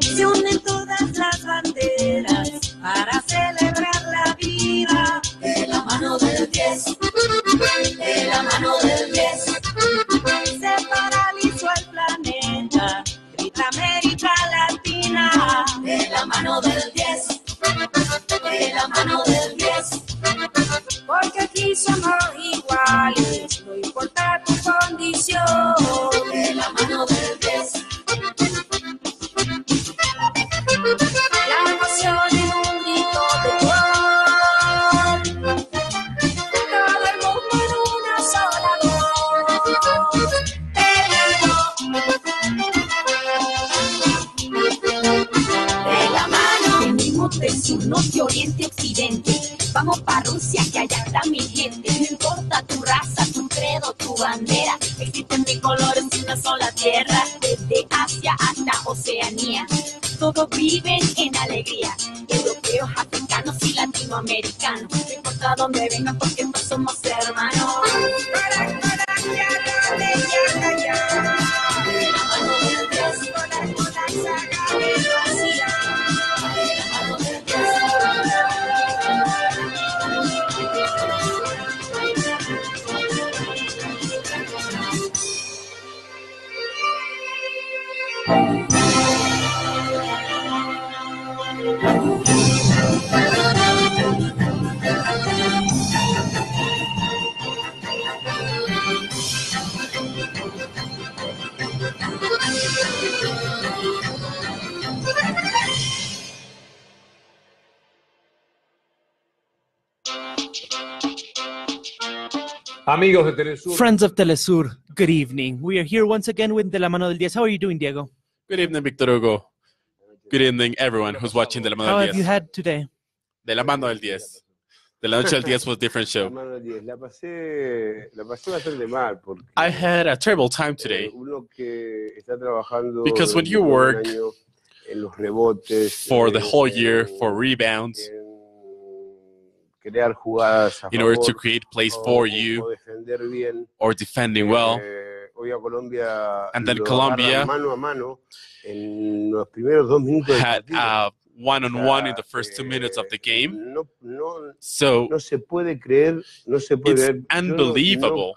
Se unen todas las banderas para celebrar la vida. De la mano del 10, de la mano del 10. Se paralizó el planeta, grita América Latina. De la mano del 10, de la mano del 10. Porque aquí somos iguales, no importa tu condición. De la mano del 10. La emoción en un grito de gol. Todo el mundo en una sola voz. De la mano. Venimos del sur, norte, oriente, occidente. Vamos para Rusia, que allá está mi gente. No importa tu raza, tu credo, tu bandera. Existen bicolores en una sola tierra. Desde Asia hasta Oceanía. Todos viven en alegría. Europeos, africanos y latinoamericanos. No importa dónde vengan porque todos somos hermanos. Amigos de teleSUR. Friends of teleSUR, good evening. We are here once again with De La Mano del Diez. How are you doing, Diego? Good evening, Victor Hugo. Good evening, everyone who's watching De La Mano How del have you Diez. had today? De La Mano del Diez. De la Noche del Diez was a different show. La pasé bastante mal porque I had a terrible time today uno que está trabajando because when you todo el work año en los rebotes, for the whole year for rebounds, en crear jugadas a in order to favor, create plays for o you defender bien, or defending well, hoy a Colombia and then lo Colombia agarran mano a mano en los primeros 2 minutos del had partido. a one-on-one in the first 2 minutes of the game. No So se puede creer, no se puede it's creer. unbelievable.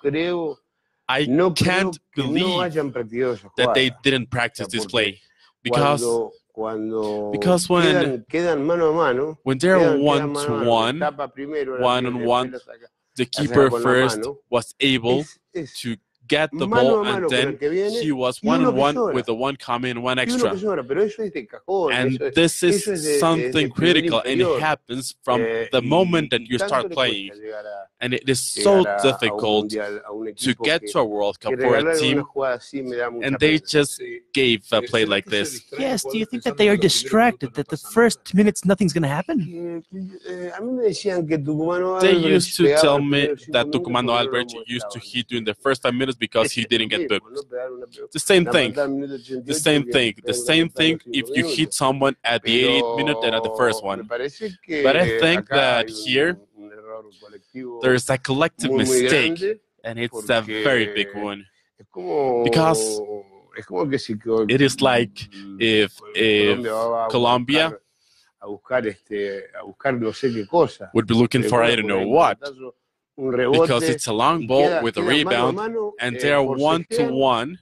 I can't believe that they didn't practice this play because when quedan mano a mano, when they're quedan one-to-one, tapa primero, one-on-one, the hace keeper con la first mano. was able Es to get the mano ball, a mano and con el then que viene, he was y uno que one-on-one sobra. with the one coming, one y uno extra. que sobra, pero eso es de cajón, And eso this is eso de something primer critical, and it inferior. happens from the Y moment that you tanto start le playing. cuesta llegar a- And it is so llegar a un difficult mundial, a un to equipo get que- to a World Cup que for a regalar team, una jugada así me da mucha and they pena. just gave a play like this. Yes, do you think that they are distracted, that the first minutes nothing's going to happen? A mí me decían que Tucumano They Albert used to pegaba tell los me primeros 5 that minutos Tucumano porque no lo Albert used to molestaban. hit during the first 5 minutes because he didn't get Lo mismo, booked. no pegar una pelota. The same La thing. patada al minuto 88 The same que thing. The pegar una same patada a thing los 5 if you hit minutos. someone at the 88th minute than at the first Me one. parece que But I think acá that hay here un error colectivo there's a collective muy, muy mistake, grande, and it's a very big porque one. es como, Because es como que si it is like if Colombia va a Colombia a buscar no sé qué cosa. would be looking for I don't know what, Un rebote, because it's a long y ball with a queda mano rebound, mano, and they are forcejean, one-to-one.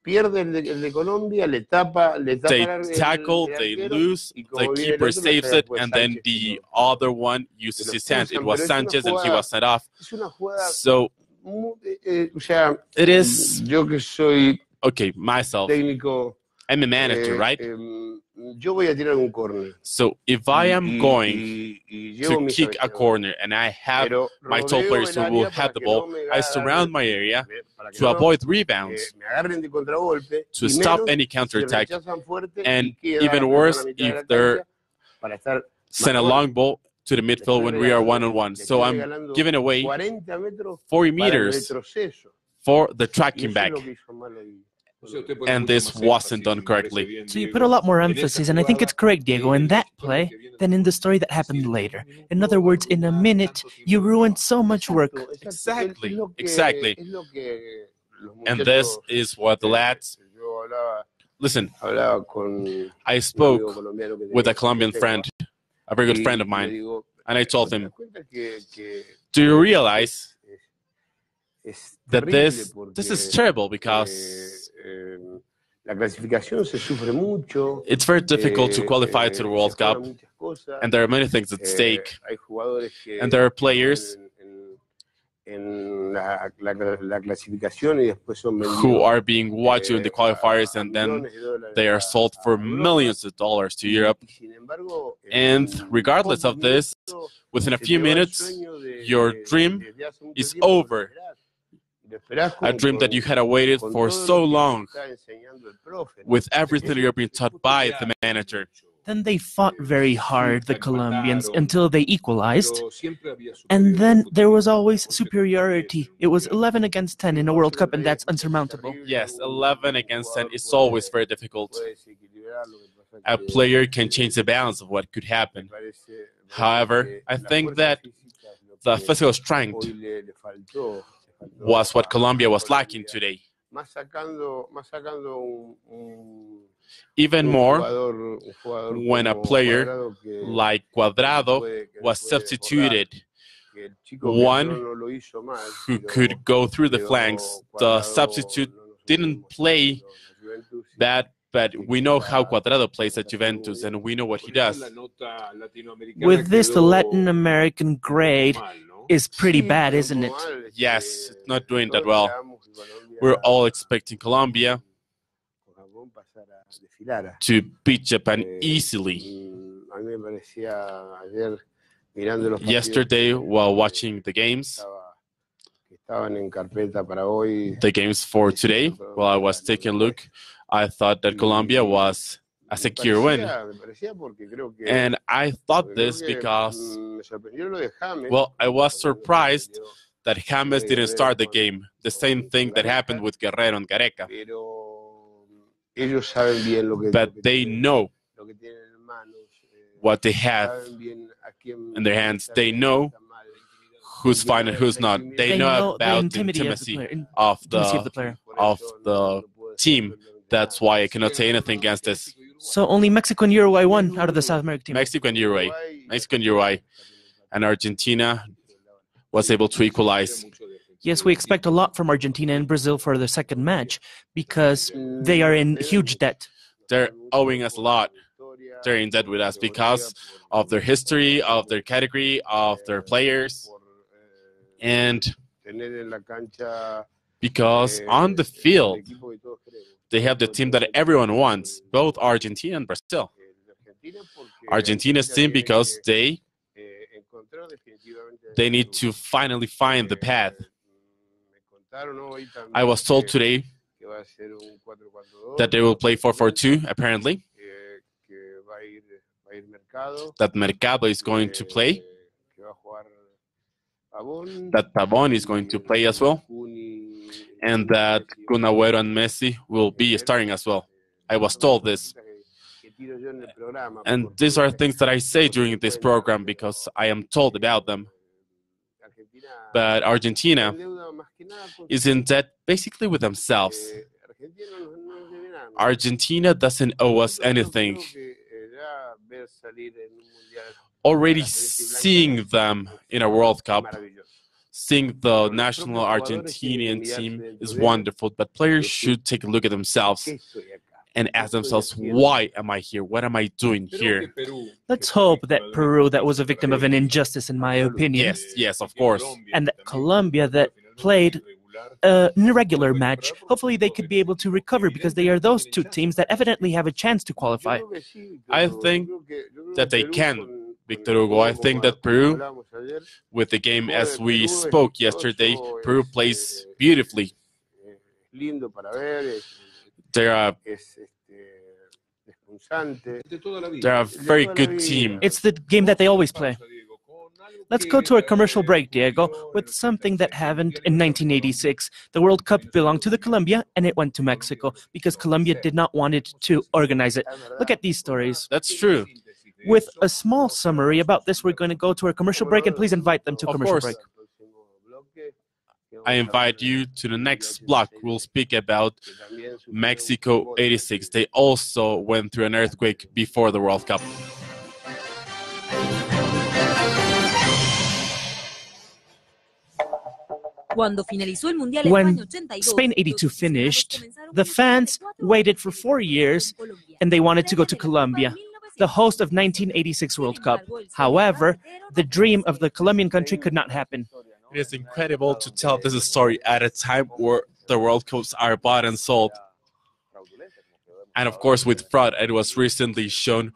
pierde el de Colombia, le tapa They el tackle, el they arquero, lose, y the como viene el keeper otro, lo saves trae it, después and then Sánchez, the que lo- other one uses lo his hands. It usan, was pero es una Sanchez, and he jugada- was sent off. es una jugada So o sea, it is, yo que soy okay, myself, técnico, I'm a manager, right? yo voy a tirar un córner. So if I am going y llevo to mis kick a cabeceadores. corner and I have Pero my rodeo top players el who will área have para the que ball, no me I agarren- surround my area para que to no, avoid rebounds, me agarren de contragolpe, to y stop menos any si counterattack, rechazan fuerte and y queda even la pelota worse a la mitad de la if they're cancha, send a long ball to the midfield when we are 1-on-1. So I'm giving away 40 meters for the tracking back. And this wasn't done correctly. So you put a lot more emphasis, and I think it's correct, Diego, in that play than in the story that happened later. In other words, in a minute, you ruined so much work. Exactly. And this is what the lads... Listen, I spoke with a Colombian friend, a very good friend of mine, and I told him, do you realize that this is terrible because it's very difficult to qualify to the World Cup, and there are many things at stake, and there are players who are being watched in the qualifiers, and then they are sold for millions of dollars to Europe. And regardless of this, within a few minutes, your dream is over. A dream that you had awaited for so long, with everything you're being taught by the manager. Then they fought very hard, the Colombians, until they equalized. And then there was always superiority. It was 11 against 10 in a World Cup, and that's unsurmountable. Yes, 11 against 10 is always very difficult. A player can change the balance of what could happen. However, I think that the physical strength was what Colombia was lacking today. Even more when a player like Cuadrado was substituted, one who could go through the flanks. The substitute didn't play that, but we know how Cuadrado plays at Juventus, and we know what he does. With this, the Latin American grade is pretty bad, isn't it? Yes, it's not doing that well. We're all expecting Colombia to beat Japan easily. Yesterday, while watching the games for today, while I was taking a look, I thought that Colombia was a secure win. And I thought this because, well, I was surprised that James didn't start the game. The same thing that happened with Guerrero and Gareca. But they know what they have in their hands. They know who's fine and who's not. They know about the intimacy of the team. That's why I cannot say anything against this. So only Mexico and Uruguay won out of the South American team. Mexico and Uruguay, and Argentina was able to equalize. Yes, we expect a lot from Argentina and Brazil for the second match because they are in huge debt. They're owing us a lot. They're in debt with us because of their history, of their category, of their players, and because on the field, they have the team that everyone wants, both Argentina and Brazil. Argentina's team because they need to finally find the path. I was told today that they will play 4-4-2, apparently. That Mercado is going to play. That Pavón is going to play as well. And that Kun Agüero and Messi will be starting as well. I was told this. And these are things that I say during this program because I am told about them. But Argentina is in debt basically with themselves. Argentina doesn't owe us anything. Already seeing them in a World Cup, seeing the national Argentinian team is wonderful, but players should take a look at themselves and ask themselves, why am I here? What am I doing here? Let's hope that Peru, that was a victim of an injustice, in my opinion. Yes, of course. And that Colombia, that played an irregular match, hopefully they could be able to recover because they are those two teams that evidently have a chance to qualify. I think that they can, Victor Hugo. I think that Peru, with the game as we spoke yesterday, Peru plays beautifully. They're a very good team. It's the game that they always play. Let's go to a commercial break, Diego, with something that happened in 1986. The World Cup belonged to the Colombia, and it went to Mexico because Colombia did not want it to organize it. Look at these stories. That's true. With a small summary about this, we're going to go to a commercial break, and please invite them to Of commercial course. break. I invite you to the next block. We'll speak about Mexico 86. They also went through an earthquake before the World Cup. When Spain 82 finished, the fans waited for 4 years and they wanted to go to Colombia, the host of 1986 World Cup. However, the dream of the Colombian country could not happen. It is incredible to tell this story at a time where the World Cups are bought and sold. And of course, with fraud, it was recently shown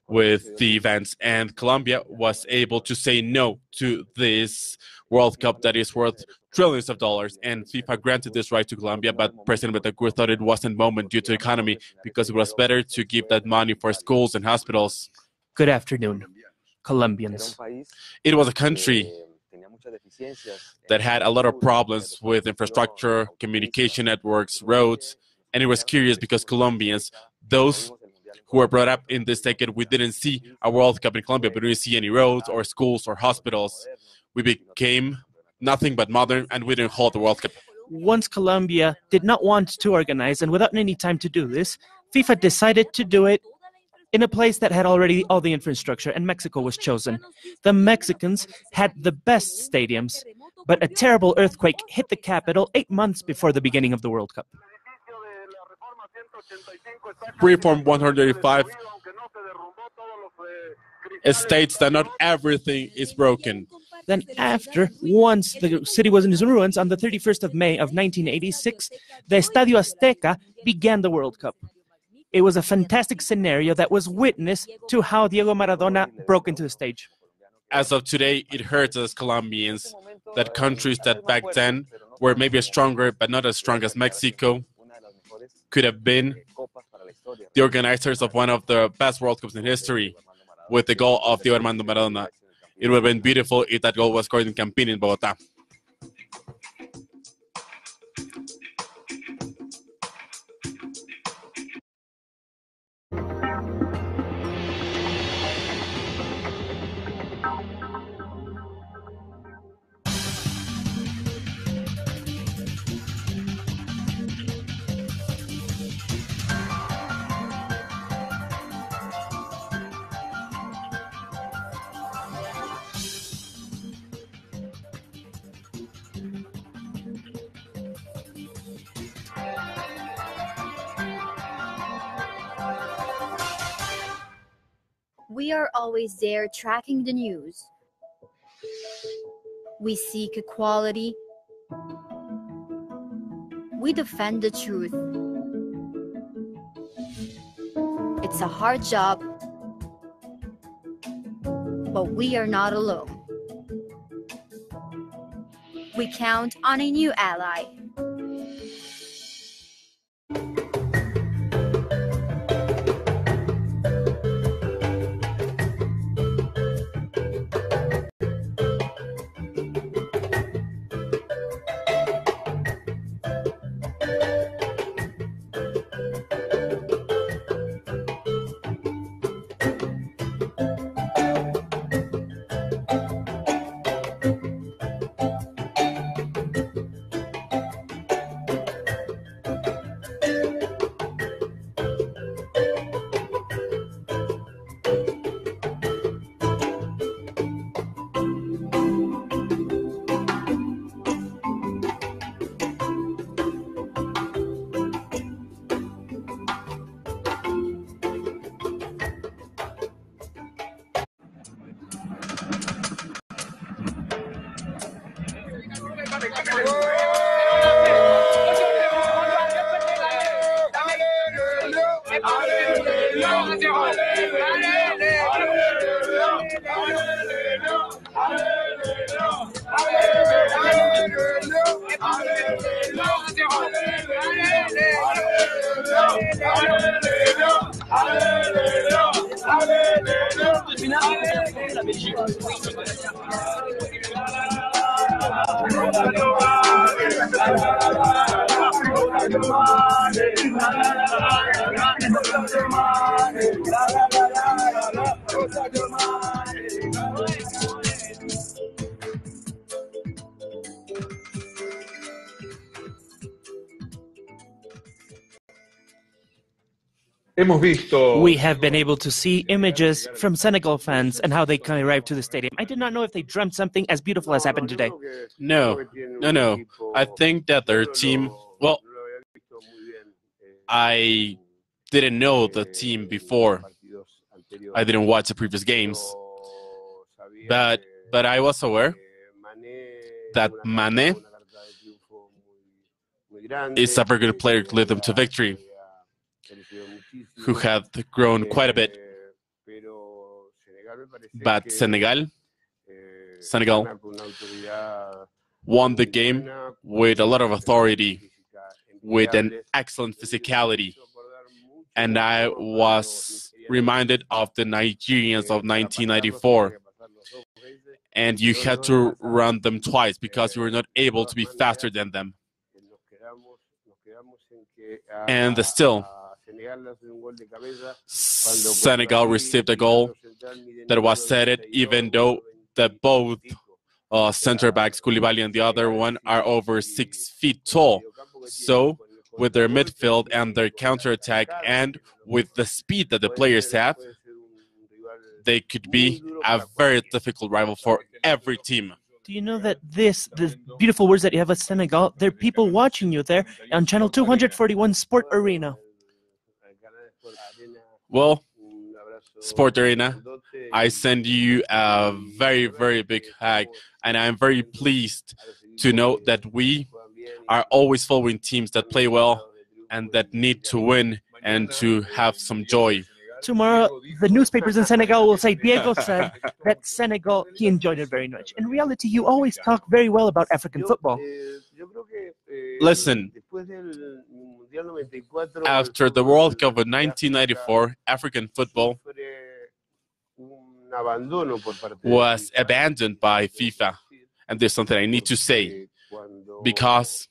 with the events, and Colombia was able to say no to this World Cup that is worth trillions of dollars, and FIFA granted this right to Colombia, but President Betancourt thought it wasn't moment due to the economy because it was better to give that money for schools and hospitals. Good afternoon, Colombians. It was a country that had a lot of problems with infrastructure, communication networks, roads, and it was curious because Colombians, those who were brought up in this decade, we didn't see a World Cup in Colombia, but we didn't see any roads or schools or hospitals. We became nothing but modern, and we didn't hold the World Cup. Once Colombia did not want to organize, and without any time to do this, FIFA decided to do it in a place that had already all the infrastructure, and Mexico was chosen. The Mexicans had the best stadiums, but a terrible earthquake hit the capital 8 months before the beginning of the World Cup. Reform 185 states that not everything is broken. Then after, once the city was in ruins, on the 31st of May of 1986, the Estadio Azteca began the World Cup. It was a fantastic scenario that was witness to how Diego Maradona broke into the stage. As of today, it hurts us Colombians that countries that back then were maybe stronger, but not as strong as Mexico, could have been the organizers of one of the best World Cups in history, with the goal of Diego Armando Maradona. It would have been beautiful if that goal was scored in Campín in Bogotá. We are always there tracking the news. We seek equality. We defend the truth. It's a hard job, but we are not alone. We count on a new ally. Hemos visto. We have been able to see images from Senegal fans and how they kind of arrived to the stadium. I did not know if they dreamt something as beautiful as happened today. No. I think that their team, well, I didn't know the team before. I didn't watch the previous games. But I was aware that Mane is a very good player to lead them to victory, who had grown quite a bit. But Senegal won the game with a lot of authority, with an excellent physicality. And I was reminded of the Nigerians of 1994. And you had to run them twice because you were not able to be faster than them. And still, Senegal received a goal that was set, even though that both center backs, Koulibaly and the other one, are over 6 feet tall. So, with their midfield and their counterattack, and with the speed that the players have, they could be a very difficult rival for every team. Do you know that the beautiful words that you have at Senegal, there are people watching you there on channel 241 Sport Arena? Well, Sport Arena, I send you a very, very big hug, and I'm very pleased to know that we are always following teams that play well and that need to win and to have some joy. Tomorrow, the newspapers in Senegal will say Diego said that Senegal, he enjoyed it very much. In reality, you always talk very well about African football. Listen, after the World Cup of 1994, African football was abandoned by FIFA. And there's something I need to say, because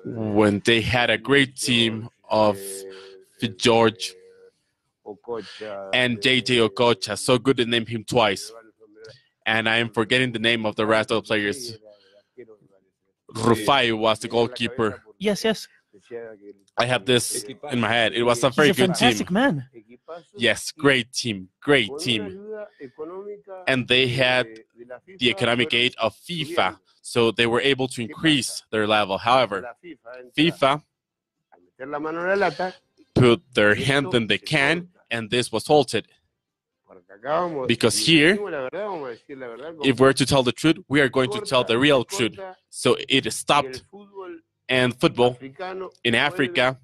when they had a great team of George and JJ Okocha, so good to name him twice, and I am forgetting the name of the rest of the players. Rufai was the goalkeeper. Yes. I have this in my head. It was a very He's a good fantastic team. man. Yes, great team. And they had the economic aid of FIFA, so they were able to increase their level. However, FIFA put their hand in the can, and this was halted. Because here, if we're to tell the truth, we are going to tell the real truth. So it stopped, and football in Africa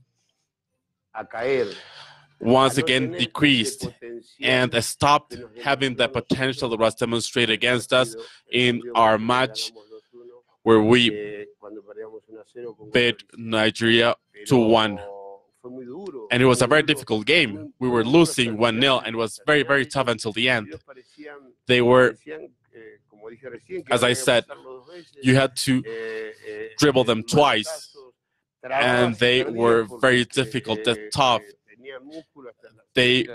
once again decreased and stopped having the potential that was demonstrated against us in our match where we beat Nigeria 2-1. And it was a very difficult game. We were losing 1-0, and it was very, very tough until the end. They were, as I said, you had to dribble them twice, and they were very difficult, tough. They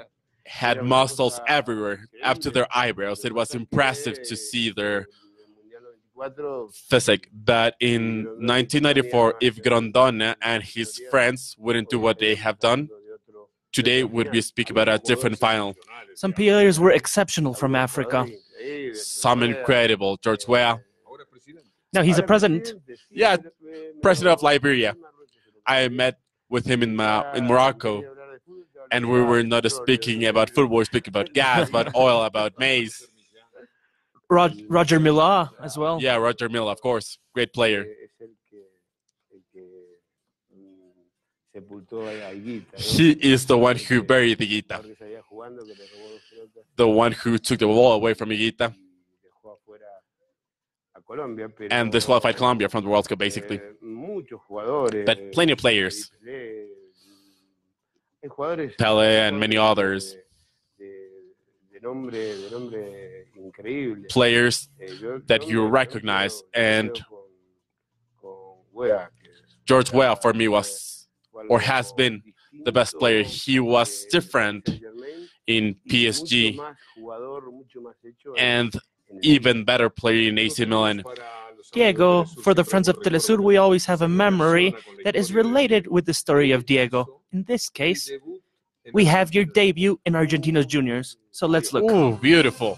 had muscles everywhere, up to their eyebrows. It was impressive to see their physique. But in 1994, if Grondona and his friends wouldn't do what they have done, today would we speak about a different final. Some players were exceptional from Africa. Some incredible. George Weah. Now he's a president. Yeah, president of Liberia. I met with him in Morocco, and we were not speaking about football, we were speaking about gas, about oil, about maize. Roger Mila as well. Yeah, Roger Mila, of course. Great player. He is the one who buried Higuita. The one who took the ball away from Higuita and disqualified Colombia from the World Cup, basically. But plenty of players, Pele and many others, players that you recognize. And George Weah, for me, was or has been the best player. He was different in PSG and even better player in AC Milan. Diego, for the friends of teleSUR, we always have a memory that is related with the story of Diego. In this case, we have your debut in Argentinos Juniors. So let's look. Ooh, beautiful.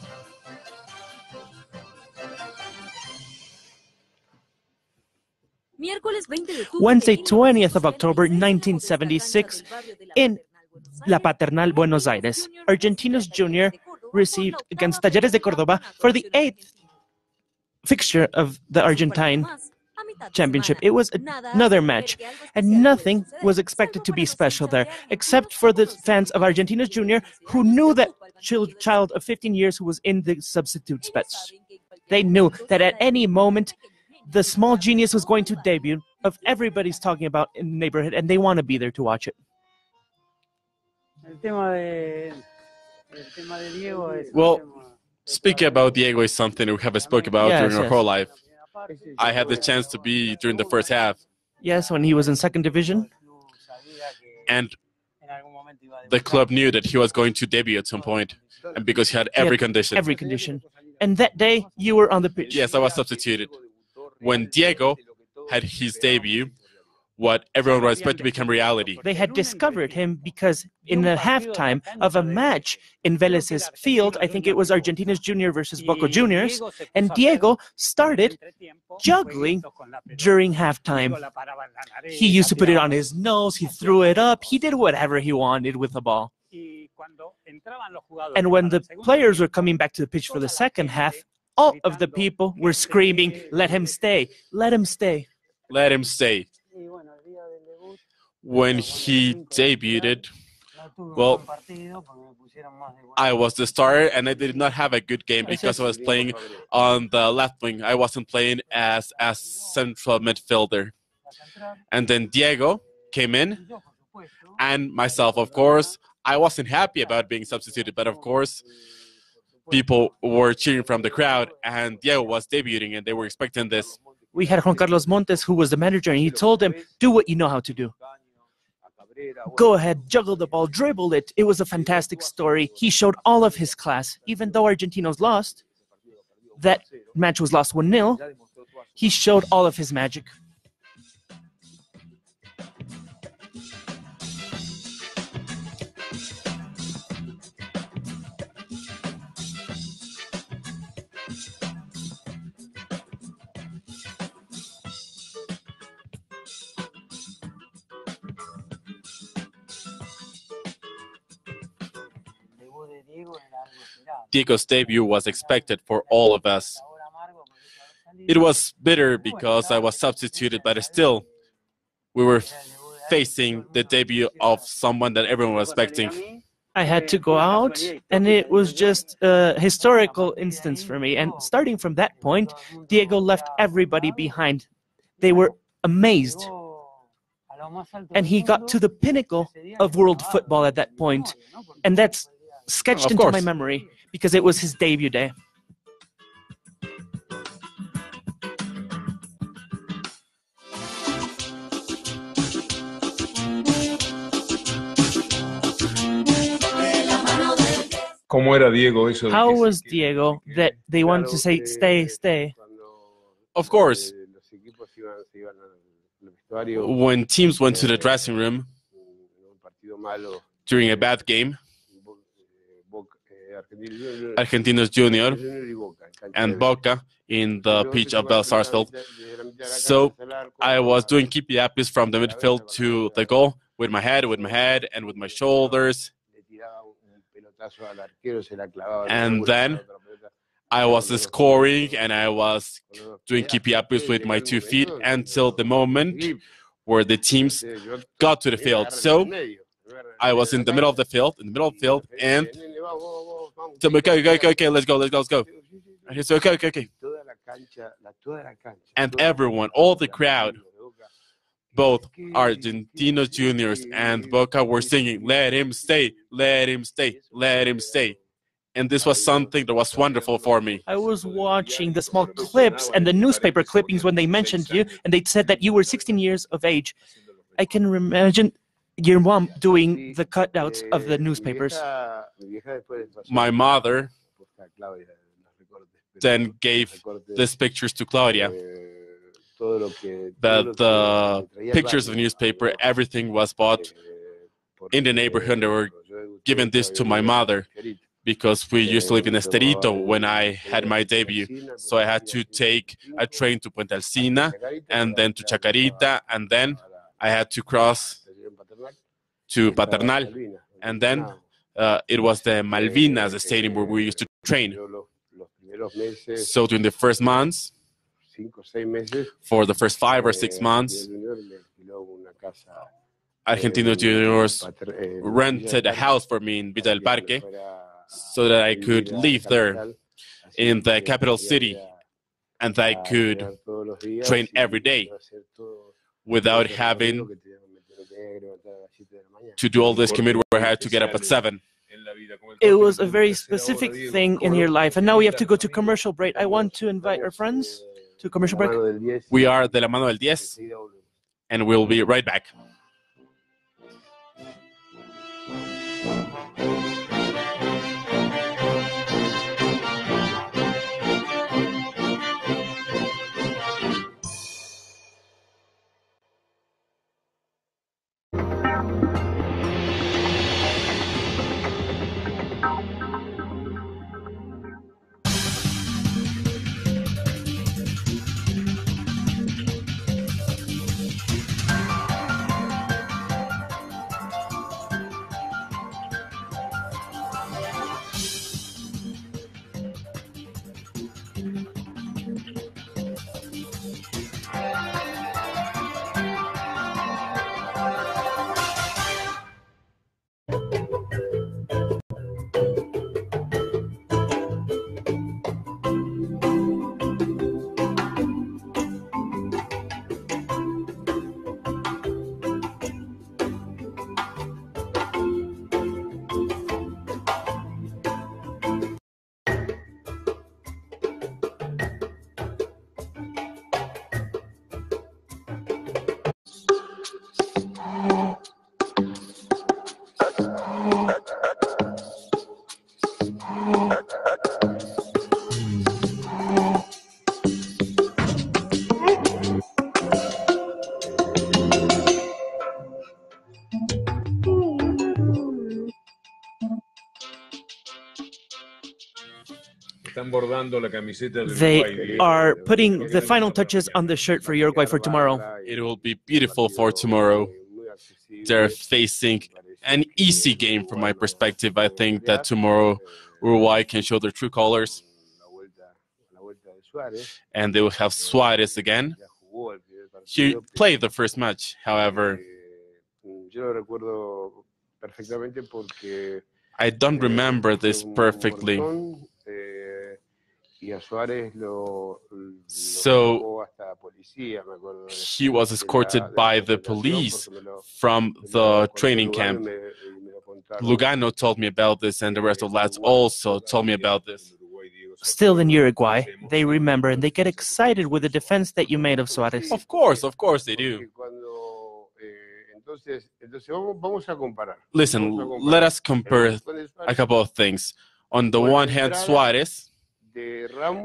Wednesday, 20th of October, 1976, in La Paternal, Buenos Aires, Argentinos Junior received against Talleres de Córdoba for the 8th fixture of the Argentine Championship. It was another match, and nothing was expected to be special there, except for the fans of Argentinos Junior who knew that child of 15 years who was in the substitute bench. They knew that at any moment, the small genius was going to debut of everybody's talking about in the neighborhood, and they want to be there to watch it. Well, speaking about Diego is something we haven't spoken about during our whole life. I had the chance to be during the first half. Yes, when he was in second division. And the club knew that he was going to debut at some point, and because he had every condition. Every condition. And that day, you were on the pitch. Yes, I was substituted. When Diego had his debut, what everyone was expected to become reality. They had discovered him because in the halftime of a match in Vélez's field, I think it was Argentinos Junior versus Boca Juniors, and Diego started juggling during halftime. He used to put it on his nose, he threw it up, he did whatever he wanted with the ball. And when the players were coming back to the pitch for the second half, all of the people were screaming, "Let him stay, let him stay. Let him stay." When he debuted, well, I was the starter and I did not have a good game because I was playing on the left wing. I wasn't playing as a central midfielder. And then Diego came in, and myself, of course. I wasn't happy about being substituted, but of course, people were cheering from the crowd, and Diego was debuting, and they were expecting this. We had Juan Carlos Montes, who was the manager, and he told him, "Do what you know how to do. Go ahead, juggle the ball, dribble it." It was a fantastic story. He showed all of his class. Even though Argentinos lost, that match was lost 1-0, he showed all of his magic. Diego's debut was expected for all of us. It was bitter because I was substituted, but still, we were facing the debut of someone that everyone was expecting. I had to go out, and it was just a historical instance for me. And starting from that point, Diego left everybody behind. They were amazed. And he got to the pinnacle of world football at that point. And that's sketched into my memory because it was his debut day. ¿Cómo era Diego eso? How was Diego that they wanted to say, "Stay, stay"? Of course, when teams went to the dressing room during a bad game, Argentinos Junior and Boca in the pitch of Bel Sarsfield. So I was doing keepy-appys from the midfield to the goal with my head, and with my shoulders. And then I was scoring and I was doing keepy-appys with my 2 feet until the moment where the teams got to the field. So I was in the middle of the field, and okay, let's go. And he said, okay. And everyone, all the crowd, both Argentinos Juniors and Boca were singing, "Let him stay, let him stay, let him stay." And this was something that was wonderful for me. I was watching the small clips and the newspaper clippings when they mentioned you, and they said that you were 16 years of age. I can imagine your mom doing the cutouts of the newspapers. My mother then gave these pictures to Claudia. That the pictures of the newspaper, everything was bought in the neighborhood. They were given this to my mother because we used to live in Esterito when I had my debut. So I had to take a train to Puente Alsina and then to Chacarita, and then I had to cross to Paternal, and then it was the Malvinas, the stadium where we used to train. So during the first months, for the first 5 or 6 months, Argentinos Juniors rented a house for me in Villa del Parque so that I could live there in the capital city and I could train every day without having to do all this commute where I had to get up at 7. It was a very specific thing in your life, and now we have to go to commercial break. I want to invite our friends to commercial break. We are de la Mano del Diez, and we'll be right back. They are putting the final touches on the shirt for Uruguay for tomorrow. It will be beautiful for tomorrow. They're facing an easy game from my perspective. I think that tomorrow Uruguay can show their true colors. And they will have Suarez again. He played the first match, however. I don't remember this perfectly. So he was escorted by the police from the training camp. Lugano told me about this, and the rest of the lads also told me about this. Still in Uruguay, they remember and they get excited with the defense that you made of Suarez. Of course they do. Listen, let us compare a couple of things. On the one hand, Suarez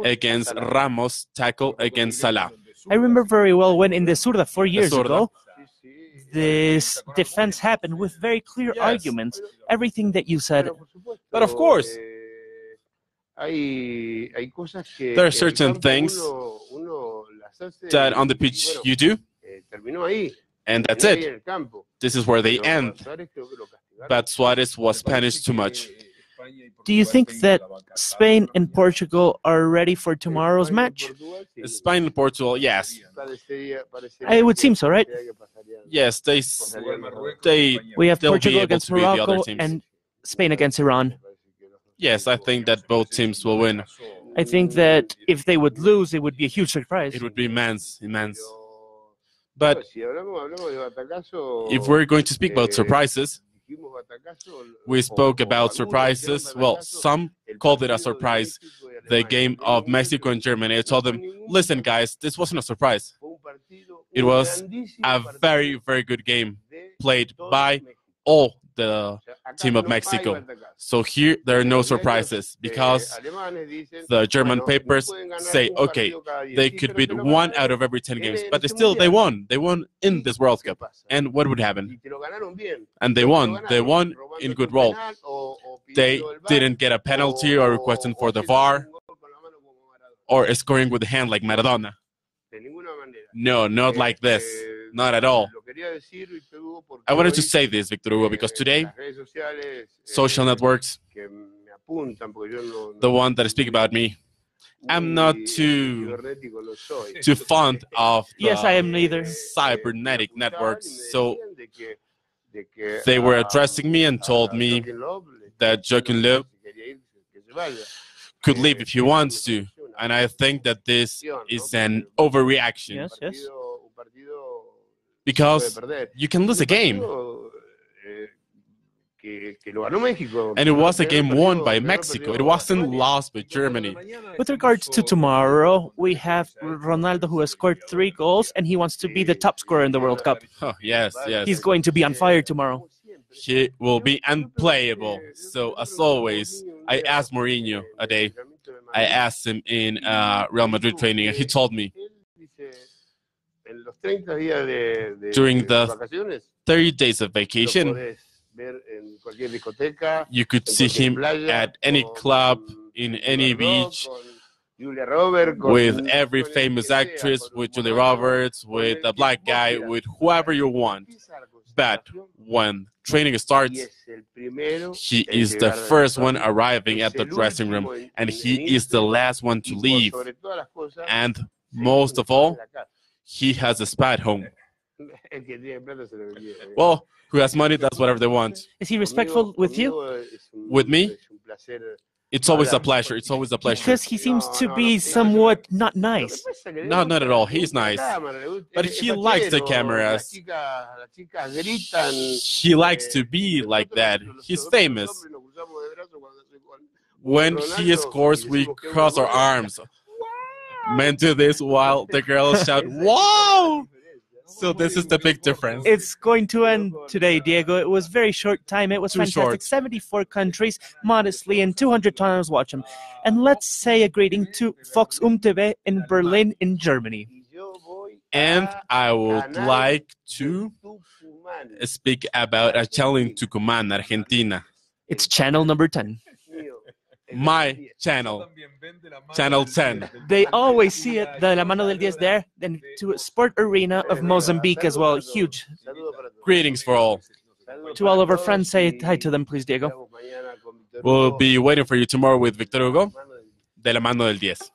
against Ramos, tackle against Salah. I remember very well when in the Zurda 4 years ago, this defense happened with very clear arguments. Everything that you said. But of course, there are certain things that on the pitch you do, and that's it. This is where they end. But Suarez was punished too much. Do you think that Spain and Portugal are ready for tomorrow's match? Spain and Portugal, yes. It would seem so, right? Yes, we have they'll Portugal be able against to beat the other Morocco teams. and Spain against Iran. Yes, I think that both teams will win. I think that if they would lose, it would be a huge surprise. It would be immense. But if we're going to speak about surprises, we spoke about surprises. Well, some called it a surprise. The game of Mexico and Germany. I told them, listen, guys, this wasn't a surprise. It was a very, very good game played by all the team of Mexico. So here, there are no surprises because the German papers say, okay, they could beat 1 out of every 10 games, but still they won. They won in this World Cup. And what would happen? And they won. They won in good role. They didn't get a penalty or requesting for the VAR or scoring with the hand like Maradona. No, not like this. Not at all. I wanted to say this, Victor Hugo, because today, social networks, the one that speak about me, I'm not too fond of the Yes, I am neither. cybernetic networks. So they were addressing me and told me that Joaquin Löw could leave if he wants to. And I think that this is an overreaction. Yes, yes. Because you can lose a game. And it was a game won by Mexico. It wasn't lost by Germany. With regards to tomorrow, we have Ronaldo, who has scored 3 goals, and he wants to be the top scorer in the World Cup. Oh, yes, yes. He's going to be on fire tomorrow. He will be unplayable. So, as always, I asked Mourinho a day. I asked him in Real Madrid training, and he told me, during the 30 days of vacation, you could see him at any club, in any beach, with every famous actress, with Julia Roberts, with a black guy, with whoever you want. But when training starts, he is the first one arriving at the dressing room, and he is the last one to leave. And most of all, he has a spa at home. Well, who has money does whatever they want. Is he respectful with you? With me, it's always a pleasure. It's always a pleasure. Because he seems to be somewhat not nice. No, not at all. He's nice. But he likes the cameras. He likes to be like that. He's famous. When he scores, we cross our arms. Men do this while the girls shout, "Wow!" So this is the big difference. It's going to end today, Diego. It was very short time. It was fantastic. Short. 74 countries, modestly, and 200 times watch them. And let's say a greeting to Fox TV in Berlin, in Germany. And I would like to speak about a channel in Tucumán, Argentina. It's channel number 10. My channel, channel 10. They always see it, the La Mano Del Diez there, then to Sport Arena of Mozambique as well. Huge. Greetings for all. To all of our friends, say hi to them, please, Diego. We'll be waiting for you tomorrow with Victor Hugo de La Mano del Diez.